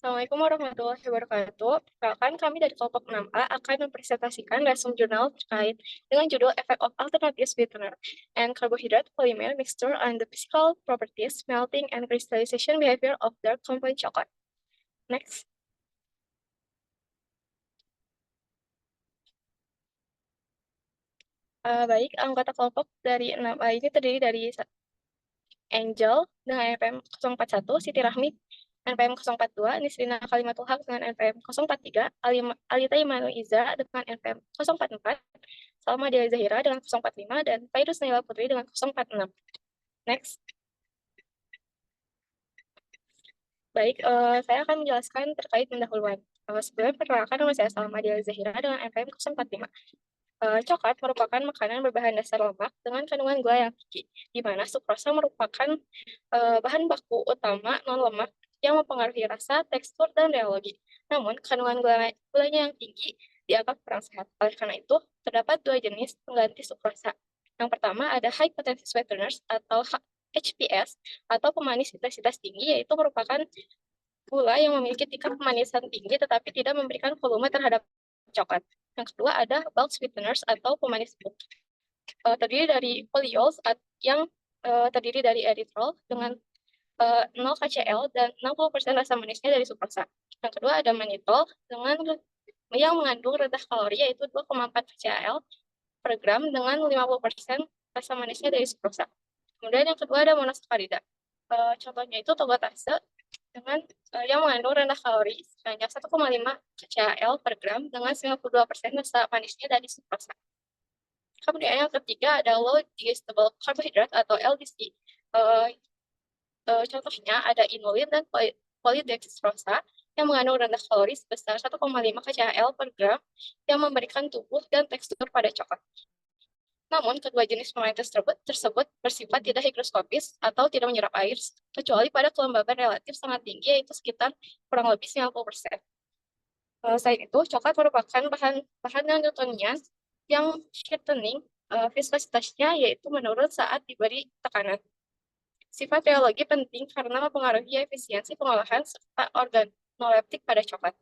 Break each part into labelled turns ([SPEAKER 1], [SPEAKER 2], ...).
[SPEAKER 1] Assalamualaikum warahmatullahi wabarakatuh. Perkenalkan, kami dari kelompok 6A akan mempresentasikan resume jurnal terkait dengan judul Effect of Alternative Sweetener and Carbohydrate Polymer Mixture on the Physical Properties, Melting, and Crystallization Behavior of Dark Compound Chocolate. Next. Baik, anggota kelompok dari 6A ini terdiri dari Angel dengan NPM 041, Siti Rahmi NPM 042, Nisrina Kalimatul Haq dengan NPM 043, Alita Imanu Iza dengan NPM 044, Salma Dewi Zahira dengan 045, dan Fairuz Naila Putri dengan 046. Next. Baik, saya akan menjelaskan terkait pendahuluan. Sebelumnya perkenalkan, nama saya Salma Dewi Zahira dengan NPM 045. Coklat merupakan makanan berbahan dasar lemak dengan kandungan gula yang tinggi, di mana sukrosa merupakan bahan baku utama non-lemak yang mempengaruhi rasa, tekstur, dan reologi. Namun, kandungan gulanya yang tinggi dianggap kurang sehat. Oleh karena itu, terdapat dua jenis pengganti sukrosa. Yang pertama ada high potency sweeteners atau HPS atau pemanis intensitas tinggi, yaitu merupakan gula yang memiliki tingkat pemanisan tinggi tetapi tidak memberikan volume terhadap coklat. Yang kedua ada bulk sweeteners atau pemanis bulk. Terdiri dari polyols yang terdiri dari erythritol dengan 0 KCl dan 60% rasa manisnya dari sukrosa. Yang kedua ada mannitol dengan yang mengandung rendah kalori yaitu 2,4 KCl per gram dengan 50% rasa manisnya dari sukrosa. Kemudian yang kedua ada monosakarida. Contohnya itu togotase dengan yang mengandung rendah kalori sebanyak 1,5 KCl per gram dengan 92% rasa manisnya dari sukrosa. Kemudian yang ketiga ada low digestible carbohydrate atau LDC. Contohnya ada inulin dan polydextrosa yang mengandung rendah kalori sebesar 1,5 KCl per gram yang memberikan tubuh dan tekstur pada coklat. Namun, kedua jenis pemain tersebut bersifat tidak hygroskopis atau tidak menyerap air, kecuali pada kelembaban relatif sangat tinggi, yaitu sekitar kurang lebih 90%. Selain itu, coklat merupakan bahan yang Newtonian yang shortening viskositasnya yaitu menurun saat diberi tekanan. Sifat reologi penting karena mempengaruhi efisiensi pengolahan serta organoleptik pada coklat.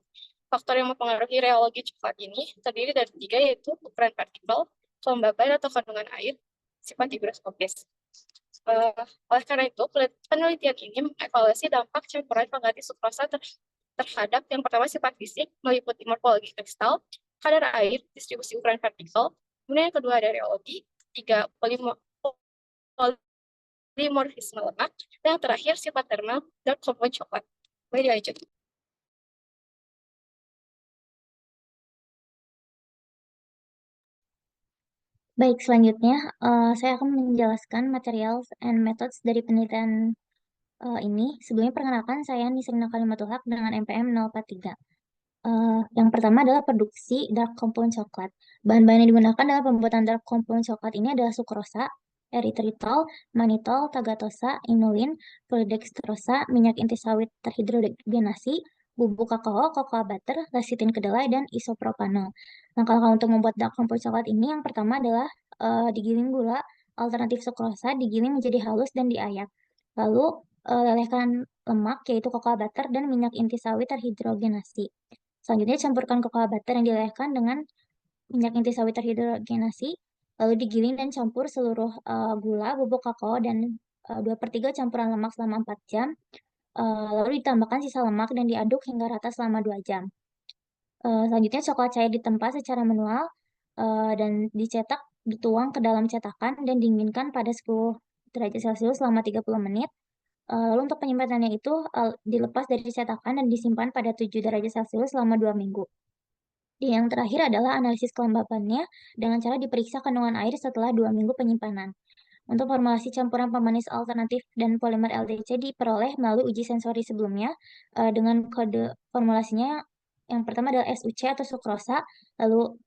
[SPEAKER 1] Faktor yang mempengaruhi reologi coklat ini terdiri dari 3, yaitu ukuran partikel, kelembaban atau kandungan air, sifat higroskopis. Oleh karena itu, penelitian ini mengevaluasi dampak campuran pengganti sukrosa terhadap yang pertama sifat fisik, meliputi morfologi kristal, kadar air, distribusi ukuran partikel, kemudian yang kedua ada reologi, 3 polimorfisme lemak, dan yang terakhir sifat thermal dan compound coklat. Boleh dilanjut.
[SPEAKER 2] Baik, selanjutnya saya akan menjelaskan materials and methods dari penelitian ini. Sebelumnya perkenalkan, saya Nisrina Kalimatul Haq dengan NPM 043. Yang pertama adalah produksi dark compound coklat. Bahan-bahan yang digunakan dalam pembuatan dark compound coklat ini adalah sukrosa, erythritol, mannitol, tagatosa, inulin, polydextrosa, minyak inti sawit terhidrogenasi, bubuk kakao, cocoa butter, lecitin kedelai, dan isopropanol. Langkah-langkah untuk membuat dark compound coklat ini yang pertama adalah digiling gula alternatif sukrosa, digiling menjadi halus dan diayak. Lalu lelehkan lemak yaitu cocoa butter dan minyak inti sawit terhidrogenasi. Selanjutnya campurkan cocoa butter yang dilelehkan dengan minyak inti sawit terhidrogenasi, lalu digiling dan campur seluruh gula, bubuk kakao, dan 2/3 campuran lemak selama 4 jam. Lalu ditambahkan sisa lemak dan diaduk hingga rata selama 2 jam. Selanjutnya coklat cair ditempa secara manual dan dicetak, dituang ke dalam cetakan dan dinginkan pada 10 derajat Celcius selama 30 menit. Lalu untuk penyimpanannya itu dilepas dari cetakan dan disimpan pada 7 derajat Celcius selama 2 minggu. Yang terakhir adalah analisis kelembabannya dengan cara diperiksa kandungan air setelah 2 minggu penyimpanan. Untuk formulasi campuran pemanis alternatif dan polimer LDC diperoleh melalui uji sensori sebelumnya dengan kode formulasinya yang pertama adalah SUC atau sukrosa, lalu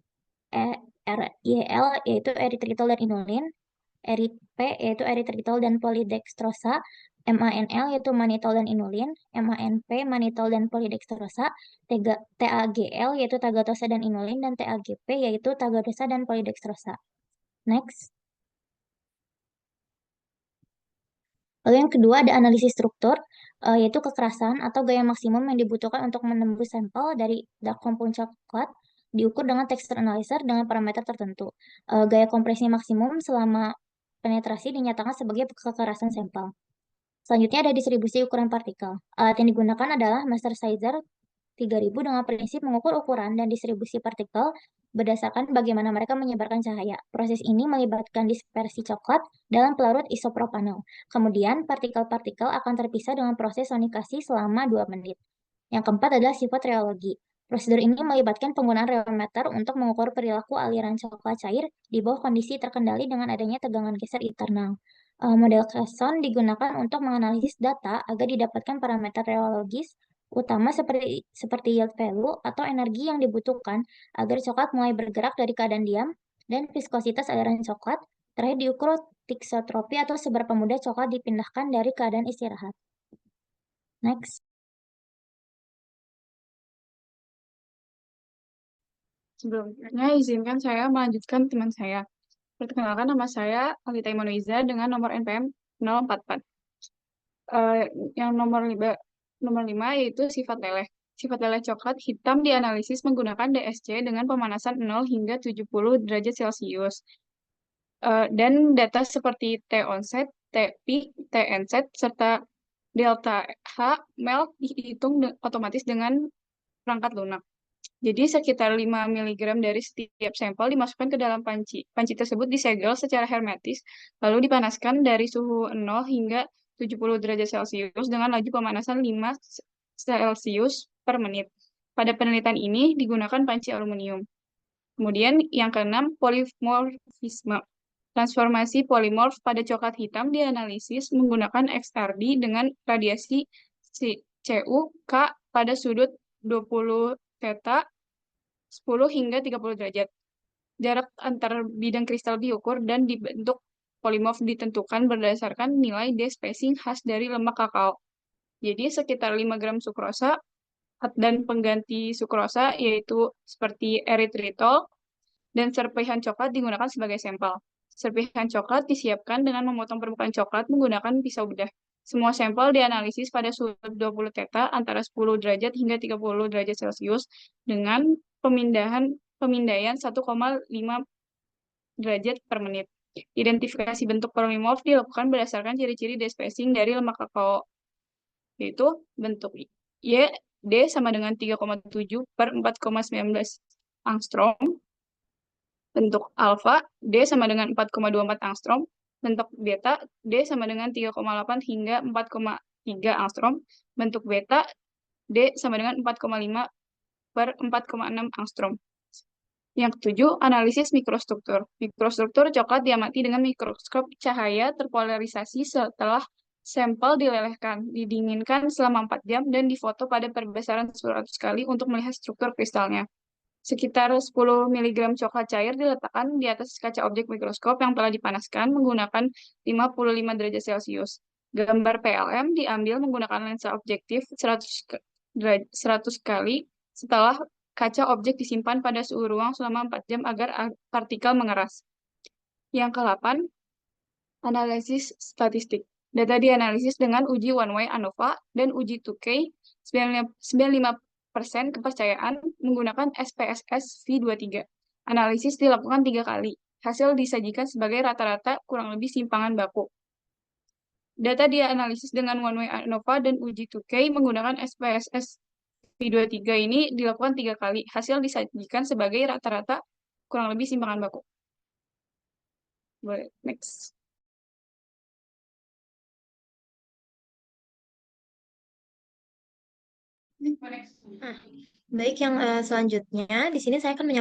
[SPEAKER 2] RYL yaitu erythritol dan inulin, ERYP yaitu erythritol dan polydextrosa, MANL yaitu mannitol dan inulin, MANP mannitol dan polydextrosa, TAGL yaitu tagatosa dan inulin, dan TAGP yaitu tagatosa dan polydextrosa. Next. Lalu yang kedua ada analisis struktur, yaitu kekerasan atau gaya maksimum yang dibutuhkan untuk menembus sampel dari dark compound coklat diukur dengan texture analyzer dengan parameter tertentu. Gaya kompresi maksimum selama penetrasi dinyatakan sebagai kekerasan sampel. Selanjutnya ada distribusi ukuran partikel. Alat yang digunakan adalah master sizer 3000 dengan prinsip mengukur ukuran dan distribusi partikel berdasarkan bagaimana mereka menyebarkan cahaya. Proses ini melibatkan dispersi coklat dalam pelarut isopropanol. Kemudian, partikel-partikel akan terpisah dengan proses sonikasi selama 2 menit. Yang keempat adalah sifat rheologi. Prosedur ini melibatkan penggunaan rheometer untuk mengukur perilaku aliran coklat cair di bawah kondisi terkendali dengan adanya tegangan geser internal. Model Casson digunakan untuk menganalisis data agar didapatkan parameter rheologis utama seperti yield value atau energi yang dibutuhkan agar coklat mulai bergerak dari keadaan diam dan viskositas aliran coklat. Terakhir diukur thixotropi atau seberapa mudah coklat dipindahkan dari keadaan istirahat. Next.
[SPEAKER 3] Sebelumnya izinkan saya melanjutkan teman saya. Perkenalkan, nama saya Alita Imanuiza dengan nomor NPM 044. Yang nomor 5 yaitu sifat leleh. Sifat leleh coklat hitam dianalisis menggunakan DSC dengan pemanasan 0 hingga 70 derajat Celcius. Dan data seperti T onset, T peak, T onset, serta delta H melt dihitung otomatis dengan perangkat lunak. Jadi sekitar 5 mg dari setiap sampel dimasukkan ke dalam panci. Panci tersebut disegel secara hermetis, lalu dipanaskan dari suhu 0 hingga 70 derajat Celcius dengan laju pemanasan 5 Celcius per menit. Pada penelitian ini digunakan panci aluminium. Kemudian yang keenam, polimorfisme. Transformasi polimorf pada coklat hitam dianalisis menggunakan XRD dengan radiasi CU-K pada sudut 20 theta 10 hingga 30 derajat. Jarak antar bidang kristal diukur dan dibentuk polimorf ditentukan berdasarkan nilai D spacing khas dari lemak kakao. Jadi sekitar 5 gram sukrosa dan pengganti sukrosa yaitu seperti eritritol dan serpihan coklat digunakan sebagai sampel. Serpihan coklat disiapkan dengan memotong permukaan coklat menggunakan pisau bedah. Semua sampel dianalisis pada suhu 20 theta antara 10 derajat hingga 30 derajat Celcius dengan pemindaian 1,5 derajat per menit. Identifikasi bentuk polimorf dilakukan berdasarkan ciri-ciri despacing dari lemak kakao, yaitu bentuk Y, D sama dengan 3,7 per 4,19 angstrom, bentuk alfa, D sama dengan 4,24 angstrom, bentuk beta, D sama dengan 3,8 hingga 4,3 angstrom, bentuk beta, D sama dengan 4,5 per 4,6 angstrom. Yang ketujuh, analisis mikrostruktur. Mikrostruktur coklat diamati dengan mikroskop cahaya terpolarisasi setelah sampel dilelehkan, didinginkan selama 4 jam, dan difoto pada perbesaran 100 kali untuk melihat struktur kristalnya. Sekitar 10 mg coklat cair diletakkan di atas kaca objek mikroskop yang telah dipanaskan menggunakan 55 derajat Celcius. Gambar PLM diambil menggunakan lensa objektif 100 kali setelah kaca objek disimpan pada suhu ruang selama 4 jam agar partikel mengeras. Yang ke-8, analisis statistik. Data dianalisis dengan uji one-way ANOVA dan uji 2K 95% kepercayaan menggunakan SPSS V23. Analisis dilakukan 3 kali. Hasil disajikan sebagai rata-rata kurang lebih simpangan baku. Data dianalisis dengan one-way ANOVA dan uji 2K menggunakan SPSS V23 ini dilakukan 3 kali. Hasil disajikan sebagai rata-rata kurang lebih simpangan baku. Boleh, next.
[SPEAKER 4] Baik, yang selanjutnya di sini saya akan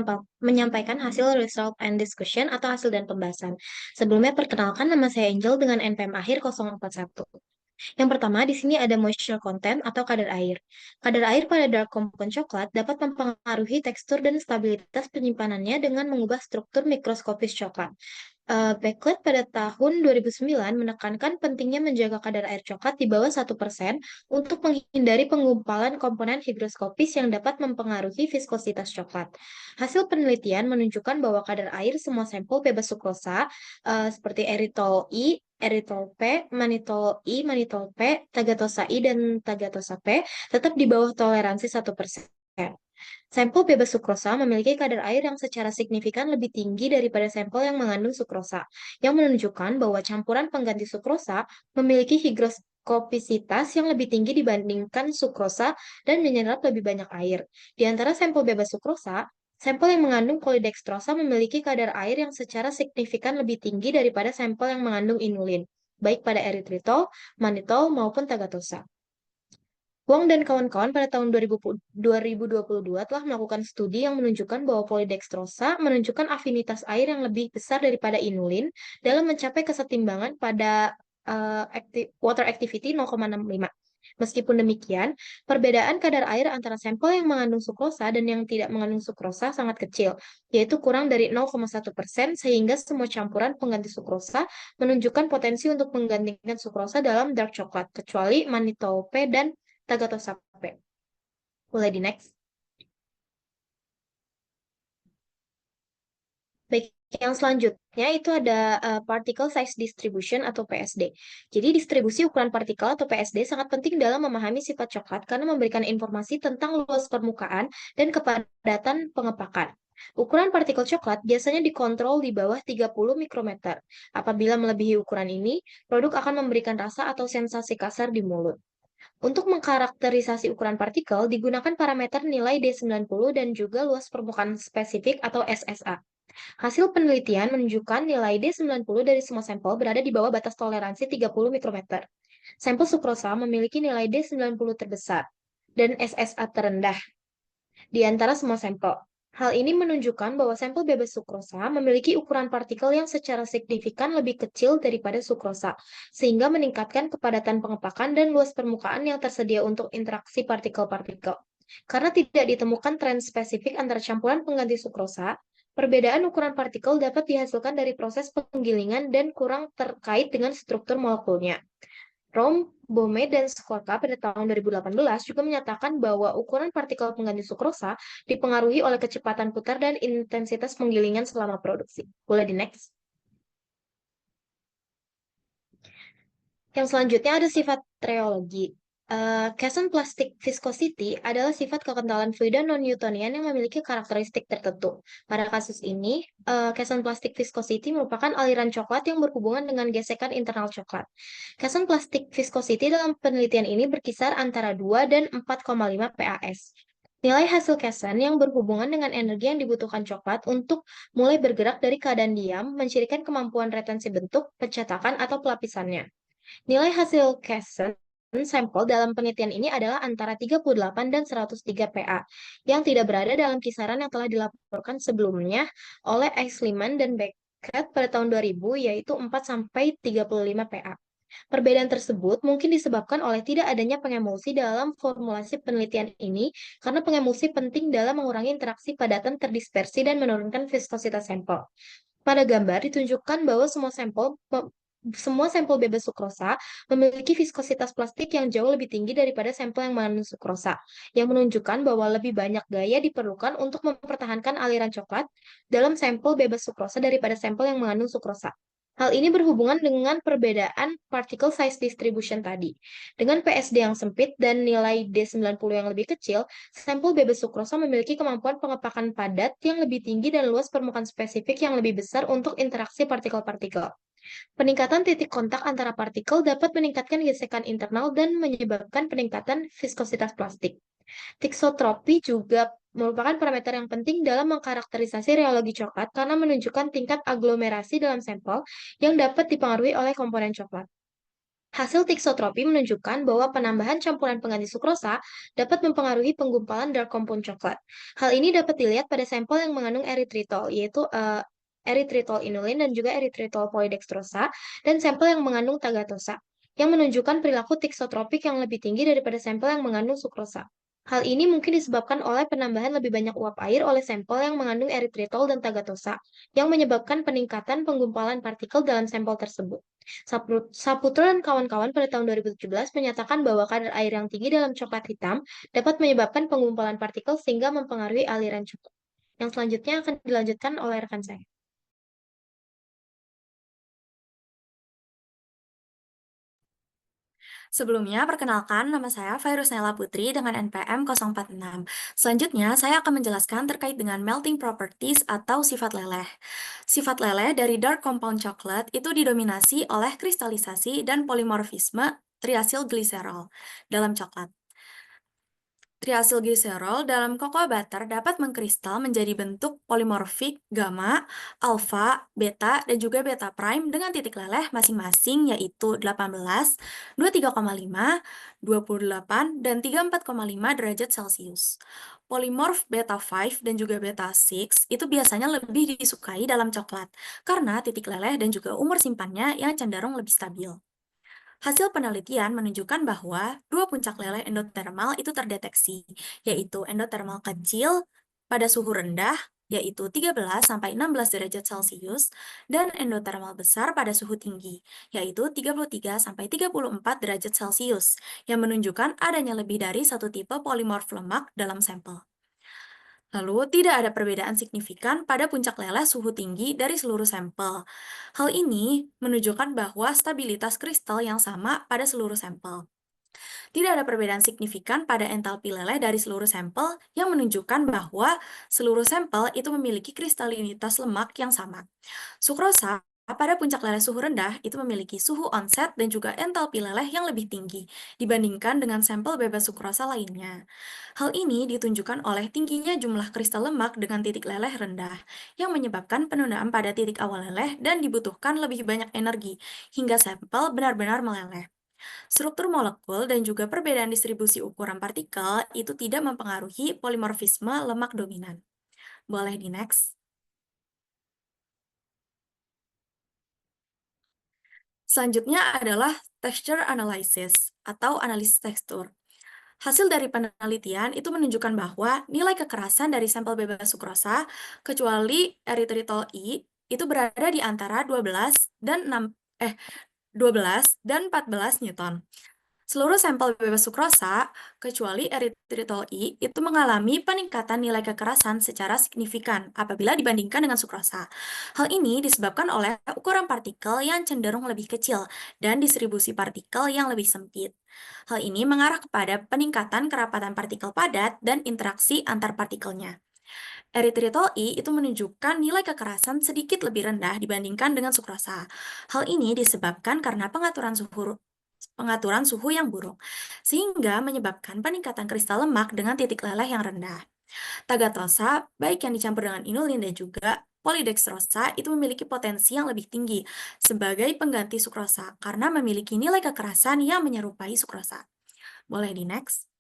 [SPEAKER 4] menyampaikan hasil result and discussion atau hasil dan pembahasan. Sebelumnya perkenalkan, nama saya Angel dengan NPM akhir 041. Yang pertama, di sini ada moisture content atau kadar air. Kadar air pada dark compound coklat dapat mempengaruhi tekstur dan stabilitas penyimpanannya dengan mengubah struktur mikroskopis coklat. Beckett pada tahun 2009 menekankan pentingnya menjaga kadar air coklat di bawah 1% untuk menghindari penggumpalan komponen higroskopis yang dapat mempengaruhi viskositas coklat. Hasil penelitian menunjukkan bahwa kadar air semua sampel bebas sukrosa seperti eritol I, eritol P, manitol I, manitol P, tagatosa I, dan tagatosa P tetap di bawah toleransi 1%. Sampel bebas sukrosa memiliki kadar air yang secara signifikan lebih tinggi daripada sampel yang mengandung sukrosa, yang menunjukkan bahwa campuran pengganti sukrosa memiliki higroskopisitas yang lebih tinggi dibandingkan sukrosa dan menyerap lebih banyak air. Di antara sampel bebas sukrosa, sampel yang mengandung polidextrosa memiliki kadar air yang secara signifikan lebih tinggi daripada sampel yang mengandung inulin, baik pada eritritol, manitol, maupun tagatosa. Wong dan kawan-kawan pada tahun 2022 telah melakukan studi yang menunjukkan bahwa polidextrosa menunjukkan afinitas air yang lebih besar daripada inulin dalam mencapai kesetimbangan pada water activity 0,65. Meskipun demikian, perbedaan kadar air antara sampel yang mengandung sukrosa dan yang tidak mengandung sukrosa sangat kecil, yaitu kurang dari 0,1%, sehingga semua campuran pengganti sukrosa menunjukkan potensi untuk menggantikan sukrosa dalam dark chocolate, kecuali manitol P dan tagatosa P. Boleh di next. Baik, yang selanjutnya itu ada particle size distribution atau PSD. Jadi distribusi ukuran partikel atau PSD sangat penting dalam memahami sifat coklat karena memberikan informasi tentang luas permukaan dan kepadatan pengepakan. Ukuran partikel coklat biasanya dikontrol di bawah 30 mikrometer. Apabila melebihi ukuran ini, produk akan memberikan rasa atau sensasi kasar di mulut. Untuk mengkarakterisasi ukuran partikel, digunakan parameter nilai D90 dan juga luas permukaan spesifik atau SSA. Hasil penelitian menunjukkan nilai D90 dari semua sampel berada di bawah batas toleransi 30 mikrometer. Sampel sukrosa memiliki nilai D90 terbesar dan SSA terendah di antara semua sampel. Hal ini menunjukkan bahwa sampel bebas sukrosa memiliki ukuran partikel yang secara signifikan lebih kecil daripada sukrosa, sehingga meningkatkan kepadatan pengepakan dan luas permukaan yang tersedia untuk interaksi partikel-partikel. Karena tidak ditemukan tren spesifik antara campuran pengganti sukrosa, perbedaan ukuran partikel dapat dihasilkan dari proses penggilingan dan kurang terkait dengan struktur molekulnya. Rom, Bome, dan Skorka pada tahun 2018 juga menyatakan bahwa ukuran partikel pengganti sukrosa dipengaruhi oleh kecepatan putar dan intensitas penggilingan selama produksi. Boleh di next. Yang selanjutnya ada sifat rheologi. Kason plastic viscosity adalah sifat kekentalan fluida non-Newtonian yang memiliki karakteristik tertentu. Pada kasus ini, kason plastic viscosity merupakan aliran coklat yang berhubungan dengan gesekan internal coklat. Kason plastic viscosity dalam penelitian ini berkisar antara 2 dan 4,5 PAS. Nilai hasil Kason yang berhubungan dengan energi yang dibutuhkan coklat untuk mulai bergerak dari keadaan diam mencirikan kemampuan retensi bentuk, pencetakan, atau pelapisannya. Nilai hasil Kason sampel dalam penelitian ini adalah antara 38 dan 103 PA, yang tidak berada dalam kisaran yang telah dilaporkan sebelumnya oleh Eichmann dan Beckett pada tahun 2000, yaitu 4-35 PA. Perbedaan tersebut mungkin disebabkan oleh tidak adanya pengemulsi dalam formulasi penelitian ini, karena pengemulsi penting dalam mengurangi interaksi padatan terdispersi dan menurunkan viskositas sampel. Pada gambar ditunjukkan bahwa semua sampel bebas sukrosa memiliki viskositas plastik yang jauh lebih tinggi daripada sampel yang mengandung sukrosa, yang menunjukkan bahwa lebih banyak gaya diperlukan untuk mempertahankan aliran coklat dalam sampel bebas sukrosa daripada sampel yang mengandung sukrosa. Hal ini berhubungan dengan perbedaan particle size distribution tadi. Dengan PSD yang sempit dan nilai D90 yang lebih kecil, sampel bebas sukrosa memiliki kemampuan pengepakan padat yang lebih tinggi dan luas permukaan spesifik yang lebih besar untuk interaksi partikel-partikel. Peningkatan titik kontak antara partikel dapat meningkatkan gesekan internal dan menyebabkan peningkatan viskositas plastik. Tiksotropi juga merupakan parameter yang penting dalam mengkarakterisasi rheologi coklat karena menunjukkan tingkat aglomerasi dalam sampel yang dapat dipengaruhi oleh komponen coklat. Hasil tiksotropi menunjukkan bahwa penambahan campuran pengganti sukrosa dapat mempengaruhi penggumpalan dark compound coklat. Hal ini dapat dilihat pada sampel yang mengandung eritritol, yaitu eritritol inulin dan juga eritritol polidextrosa, dan sampel yang mengandung tagatosa, yang menunjukkan perilaku tiksotropik yang lebih tinggi daripada sampel yang mengandung sukrosa. Hal ini mungkin disebabkan oleh penambahan lebih banyak uap air oleh sampel yang mengandung eritritol dan tagatosa, yang menyebabkan peningkatan penggumpalan partikel dalam sampel tersebut. Saputro dan kawan-kawan pada tahun 2017 menyatakan bahwa kadar air yang tinggi dalam coklat hitam dapat menyebabkan penggumpalan partikel sehingga mempengaruhi aliran coklat. Yang selanjutnya akan dilanjutkan oleh rekan saya.
[SPEAKER 5] Sebelumnya, perkenalkan nama saya Fairuz Nela Putri dengan NPM 046. Selanjutnya, saya akan menjelaskan terkait dengan melting properties atau sifat leleh. Sifat leleh dari dark compound coklat itu didominasi oleh kristalisasi dan polimorfisme triasil gliserol dalam coklat. Triasil gliserol dalam cocoa butter dapat mengkristal menjadi bentuk polimorfik gamma, alfa, beta, dan juga beta prime dengan titik leleh masing-masing yaitu 18, 23,5, 28, dan 34,5 derajat Celcius. Polimorf beta 5 dan juga beta 6 itu biasanya lebih disukai dalam coklat karena titik leleh dan juga umur simpannya yang cenderung lebih stabil. Hasil penelitian menunjukkan bahwa dua puncak leleh endotermal itu terdeteksi, yaitu endotermal kecil pada suhu rendah, yaitu 13-16 derajat Celcius, dan endotermal besar pada suhu tinggi, yaitu 33-34 derajat Celcius, yang menunjukkan adanya lebih dari satu tipe polimorf lemak dalam sampel. Lalu, tidak ada perbedaan signifikan pada puncak leleh suhu tinggi dari seluruh sampel. Hal ini menunjukkan bahwa stabilitas kristal yang sama pada seluruh sampel. Tidak ada perbedaan signifikan pada entalpi leleh dari seluruh sampel yang menunjukkan bahwa seluruh sampel itu memiliki kristalinitas lemak yang sama. Sukrosa pada puncak leleh suhu rendah itu memiliki suhu onset dan juga entalpi leleh yang lebih tinggi dibandingkan dengan sampel bebas sukrosa lainnya. Hal ini ditunjukkan oleh tingginya jumlah kristal lemak dengan titik leleh rendah, yang menyebabkan penundaan pada titik awal leleh dan dibutuhkan lebih banyak energi hingga sampel benar-benar meleleh. Struktur molekul dan juga perbedaan distribusi ukuran partikel itu tidak mempengaruhi polimorfisme lemak dominan. Boleh di next. Selanjutnya adalah texture analysis atau analisis tekstur. Hasil dari penelitian itu menunjukkan bahwa nilai kekerasan dari sampel bebas sukrosa, kecuali erythritol I, itu berada di antara 12 dan 14 Newton. Seluruh sampel bebas sukrosa, kecuali erythritol I, itu mengalami peningkatan nilai kekerasan secara signifikan apabila dibandingkan dengan sukrosa. Hal ini disebabkan oleh ukuran partikel yang cenderung lebih kecil dan distribusi partikel yang lebih sempit. Hal ini mengarah kepada peningkatan kerapatan partikel padat dan interaksi antar partikelnya. Erythritol I itu menunjukkan nilai kekerasan sedikit lebih rendah dibandingkan dengan sukrosa. Hal ini disebabkan karena pengaturan suhu yang buruk, sehingga menyebabkan peningkatan kristal lemak dengan titik leleh yang rendah. Tagatosa, baik yang dicampur dengan inulin dan juga polidextrosa, itu memiliki potensi yang lebih tinggi sebagai pengganti sukrosa karena memiliki nilai kekerasan yang menyerupai sukrosa. Boleh di next.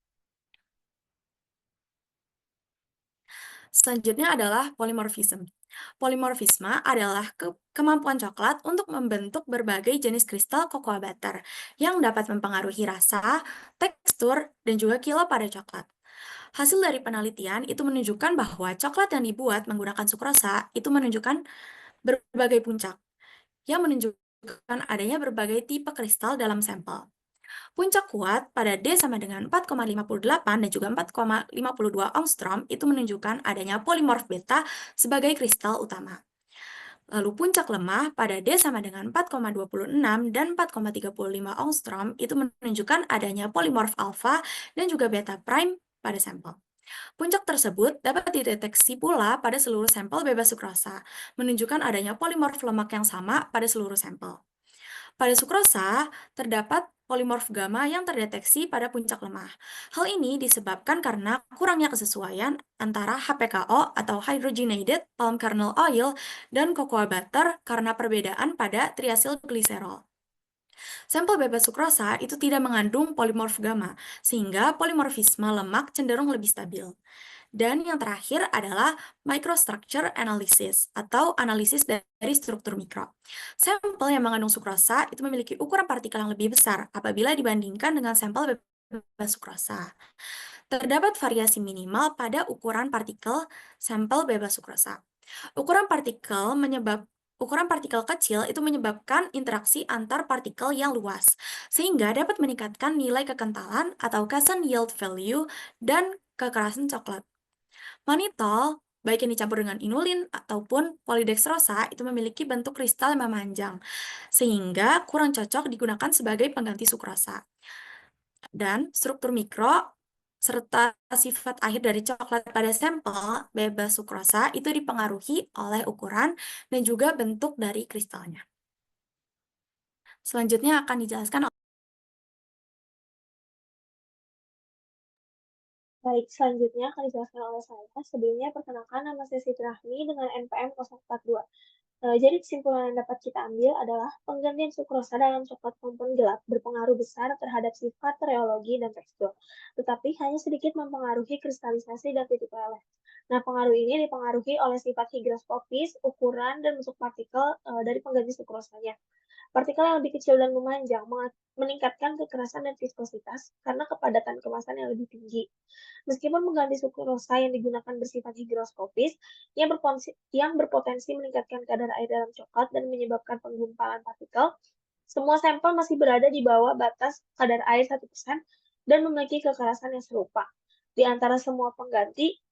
[SPEAKER 5] Selanjutnya adalah polimorfisme. Polimorfisme adalah kemampuan coklat untuk membentuk berbagai jenis kristal cocoa butter yang dapat mempengaruhi rasa, tekstur, dan juga kilau pada coklat. Hasil dari penelitian itu menunjukkan bahwa coklat yang dibuat menggunakan sukrosa itu menunjukkan berbagai puncak, yang menunjukkan adanya berbagai tipe kristal dalam sampel. Puncak kuat pada D sama dengan 4,58 dan juga 4,52 angstrom itu menunjukkan adanya polimorf beta sebagai kristal utama. Lalu puncak lemah pada D sama dengan 4,26 dan 4,35 angstrom itu menunjukkan adanya polimorf alfa dan juga beta prime pada sampel. Puncak tersebut dapat dideteksi pula pada seluruh sampel bebas sukrosa, menunjukkan adanya polimorf lemak yang sama pada seluruh sampel. Pada sukrosa, terdapat polimorf gamma yang terdeteksi pada puncak lemah. Hal ini disebabkan karena kurangnya kesesuaian antara HPKO atau hydrogenated palm kernel oil dan cocoa butter karena perbedaan pada triasil gliserol. Sampel bebas sukrosa itu tidak mengandung polimorf gamma, sehingga polimorfisme lemak cenderung lebih stabil. Dan yang terakhir adalah microstructure analysis atau analisis dari struktur mikro. Sampel yang mengandung sukrosa itu memiliki ukuran partikel yang lebih besar apabila dibandingkan dengan sampel bebas sukrosa. Terdapat variasi minimal pada ukuran partikel sampel bebas sukrosa. Ukuran partikel kecil itu menyebabkan interaksi antar partikel yang luas, sehingga dapat meningkatkan nilai kekentalan atau Casson yield value dan kekerasan coklat. Manitol, baik yang dicampur dengan inulin ataupun polidextrosa, itu memiliki bentuk kristal yang memanjang, sehingga kurang cocok digunakan sebagai pengganti sukrosa. dan struktur mikro serta sifat akhir dari coklat pada sampel bebas sukrosa itu dipengaruhi oleh ukuran dan juga bentuk dari kristalnya. Selanjutnya akan dijelaskan.
[SPEAKER 6] Baik, selanjutnya akan dijelaskan oleh saya. Sebelumnya, perkenalkan nama saya Siti Rahmi dengan NPM 042. Jadi kesimpulan yang dapat kita ambil adalah penggantian sukrosa dalam coklat kompon gelap berpengaruh besar terhadap sifat, reologi, dan tekstur, tetapi hanya sedikit mempengaruhi kristalisasi dan titik leleh. Nah, pengaruh ini dipengaruhi oleh sifat higroskopis, ukuran, dan bentuk partikel dari pengganti sukrosanya. Partikel yang lebih kecil dan memanjang meningkatkan kekerasan dan viskositas karena kepadatan kemasan yang lebih tinggi. Meskipun mengganti sukrosa yang digunakan bersifat higroskopis, yang berpotensi meningkatkan kadar air dalam coklat dan menyebabkan penggumpalan partikel, semua sampel masih berada di bawah batas kadar air 1% dan memiliki kekerasan yang serupa. Di antara semua pengganti,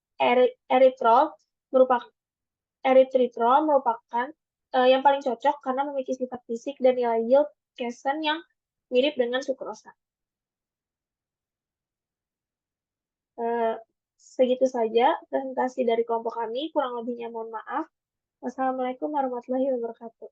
[SPEAKER 6] eritritol merupakan yang paling cocok karena memiliki sifat fisik dan nilai yield Kessen yang mirip dengan sukrosa. Segitu saja presentasi dari kelompok kami, kurang lebihnya mohon maaf. Wassalamualaikum warahmatullahi wabarakatuh.